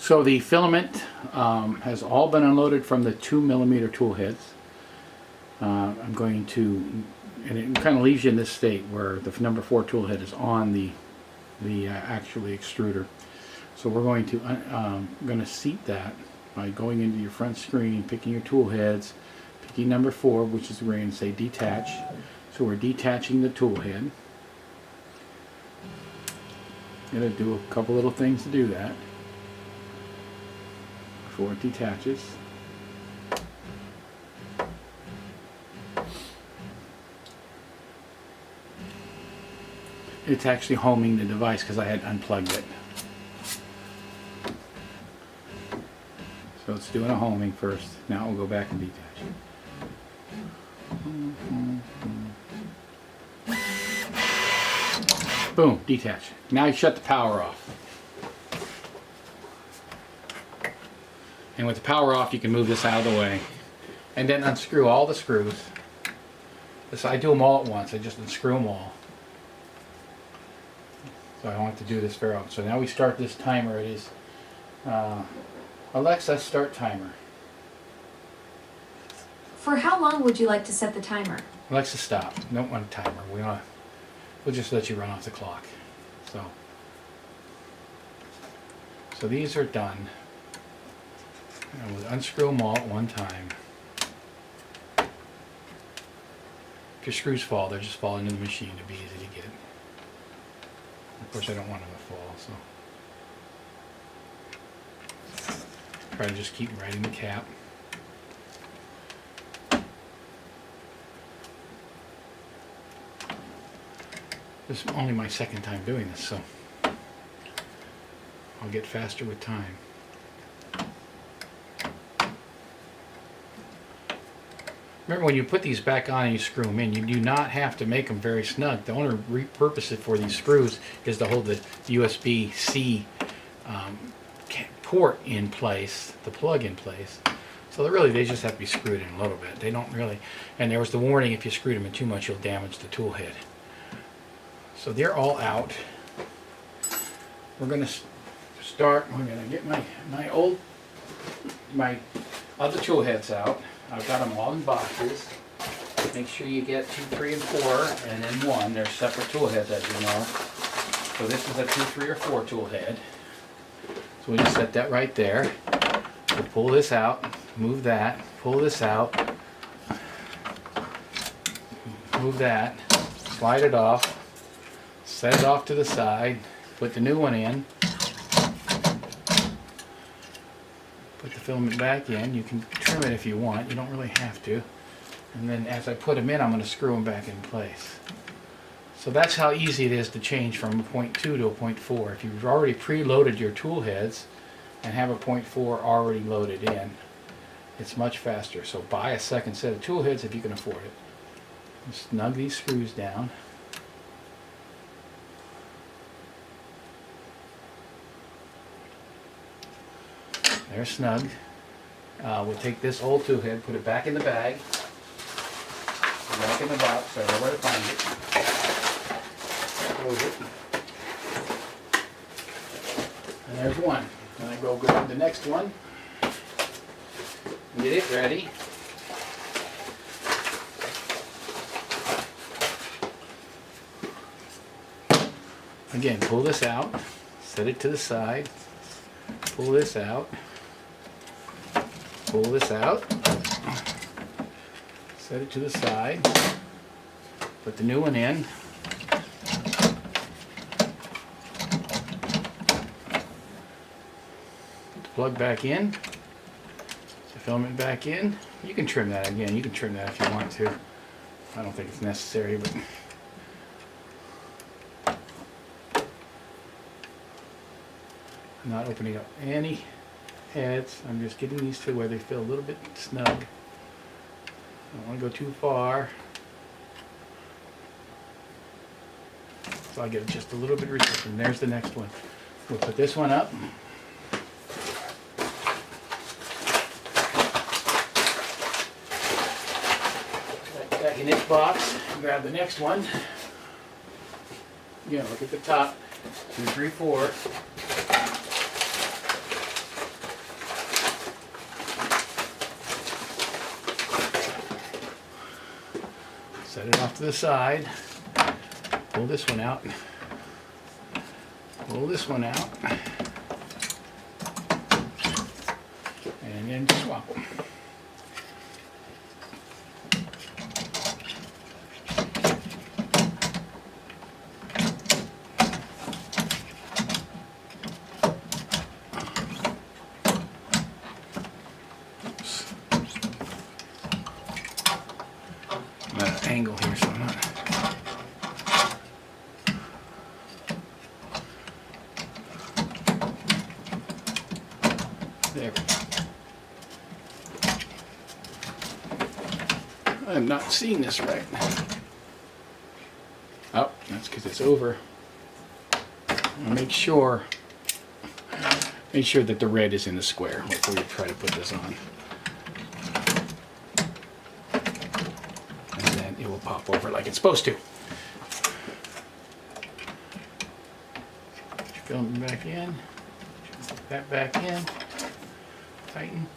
So the filament has all been unloaded from the 2mm tool heads. I'm going to, and it kind of leaves you in this state where the number 4 tool head is on the actually extruder. So we're going to seat that by going into your front screen, picking your tool heads, picking number 4, which is where you say detach. So we're detaching the tool head. Gonna do a couple little things to do that before it detaches. It's actually homing the device because I had unplugged it. So it's doing a homing first. Now we'll go back and detach. Boom, detach. Now you shut the power off. And with the power off, you can move this out of the way. And then unscrew all the screws. So I do them all at once. I just unscrew them all. So I don't have to do this very often. So now we start this timer. It is Alexa, start timer. For how long would you like to set the timer? Alexa, stop. Don't want a timer. We'll just let you run off the clock. So these are done. And we'll unscrew them all at one time. If your screws fall, they'll just fall into the machine. It'll be easy to get. Of course, I don't want them to fall, so try to just keep riding the cap. This is only my second time doing this, so I'll get faster with time. Remember, when you put these back on and you screw them in, you do not have to make them very snug. The only purpose for these screws is to hold the USB-C port in place, the plug in place. So really, they just have to be screwed in a little bit. They don't really, and there was the warning, if you screwed them in too much, you'll damage the tool head. So they're all out. We're going to start. I'm going to get my other tool heads out. I've got them all in boxes. Make sure you get 2, 3, and 4, and then 1. They're separate tool heads, as you know. So this is a 2, 3, or 4 tool head. So we just set that right there. We'll pull this out, move that, pull this out, move that, slide it off, set it off to the side, put the new one in, put the filament back in. You can trim it if you want, you don't really have to. And then as I put them in, I'm going to screw them back in place. So that's how easy it is to change from a 0.2 to a 0.4. If you've already preloaded your tool heads and have a 0.4 already loaded in, it's much faster. So buy a second set of tool heads if you can afford it. Snug these screws down. They're snug. We'll take this old tool head, put it back in the bag, back in the box, so I know where to find it. Close it. And there's one. Then I go grab the next one, get it ready. Again, pull this out, set it to the side, pull this out, pull this out, set it to the side, put the new one in, plug back in, the filament back in. You can trim that again, you can trim that if you want to. I don't think it's necessary, but I'm not opening up any heads. I'm just getting these to where they feel a little bit snug. I don't want to go too far. So I get just a little bit resistance. There's the next one. We'll put this one up. Back in its box. Grab the next one. Again, look at the top. 2, 3, 4. Set it off to the side. Pull this one out. Pull this one out. And then swap them. I'm at an angle here, so I'm not. There we go. I'm not seeing this right. Oh, that's because it's over. Make sure that the red is in the square before you try to put this on. And then it will pop over like it's supposed to. Film it back in. Put that back in. Tighten.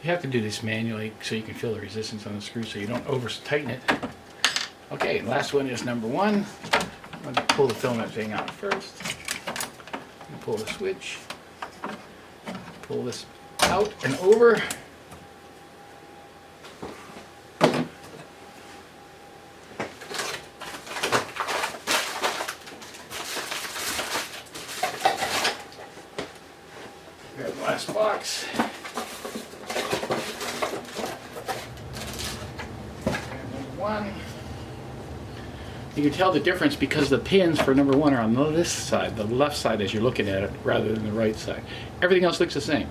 You have to do this manually so you can feel the resistance on the screw so you don't over tighten it. Okay, last one is number 1. I'm going to pull the filament thing out first. Pull the switch. Pull this out and over. Grab the last box. One. You can tell the difference because the pins for number 1 are on this side, the left side as you're looking at it, rather than the right side. Everything else looks the same,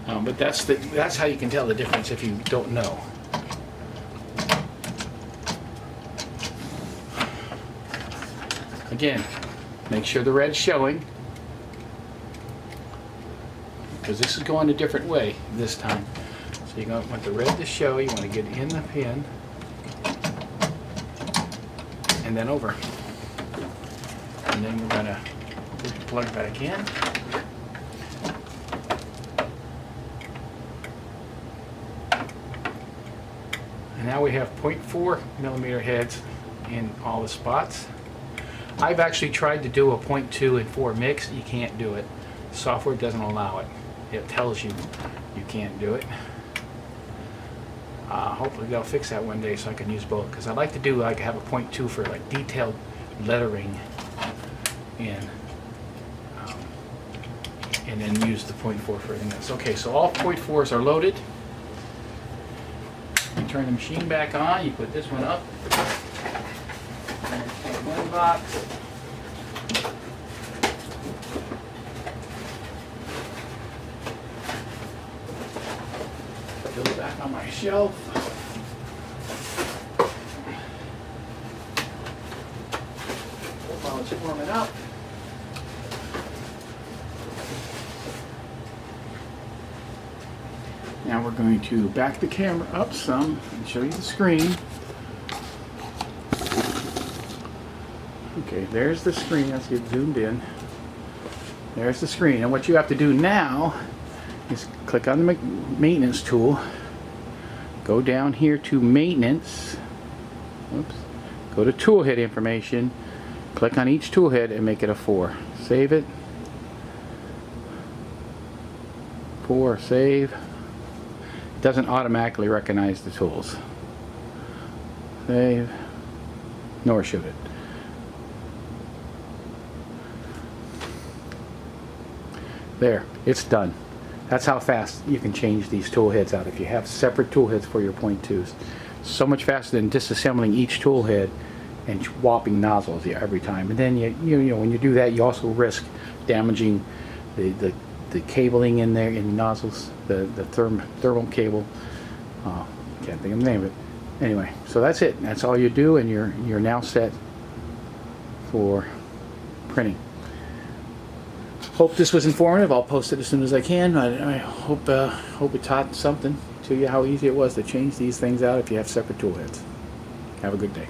but that's how you can tell the difference if you don't know. Again, make sure the red's showing, because this is going a different way this time. So you want the red to show. You want to get in the pin. And then over. And then we're going to put the plug back in. And now we have 0.4 millimeter heads in all the spots. I've actually tried to do a 0.2 and 4 mix. You can't do it. The software doesn't allow it. It tells you you can't do it. Hopefully they'll fix that one day so I can use both, because I'd like to do like have a 0.2 for like detailed lettering and then use the 0.4 for everything else. Okay, so all 0.4s are loaded. You turn the machine back on, you put this one up, and take one box. Put it back on my shelf. While it's warming up. Now we're going to back the camera up some and show you the screen. Okay, there's the screen. Let's get zoomed in. There's the screen. And what you have to do now is click on the maintenance tool. Go down here to maintenance. Oops. Go to toolhead information. Click on each toolhead and make it a 4. Save it. 4, save. It doesn't automatically recognize the tools. Save. Nor should it. There, it's done. That's how fast you can change these tool heads out if you have separate tool heads for your 0.2s. So much faster than disassembling each tool head and swapping nozzles every time. And then you know when you do that, you also risk damaging the cabling in there in the nozzles, the thermal cable. Can't think of the name of it. Anyway, so that's it. That's all you do, and you're now set for printing. Hope this was informative. I'll post it as soon as I can. I hope it taught something to you how easy it was to change these things out if you have separate tool heads. Have a good day.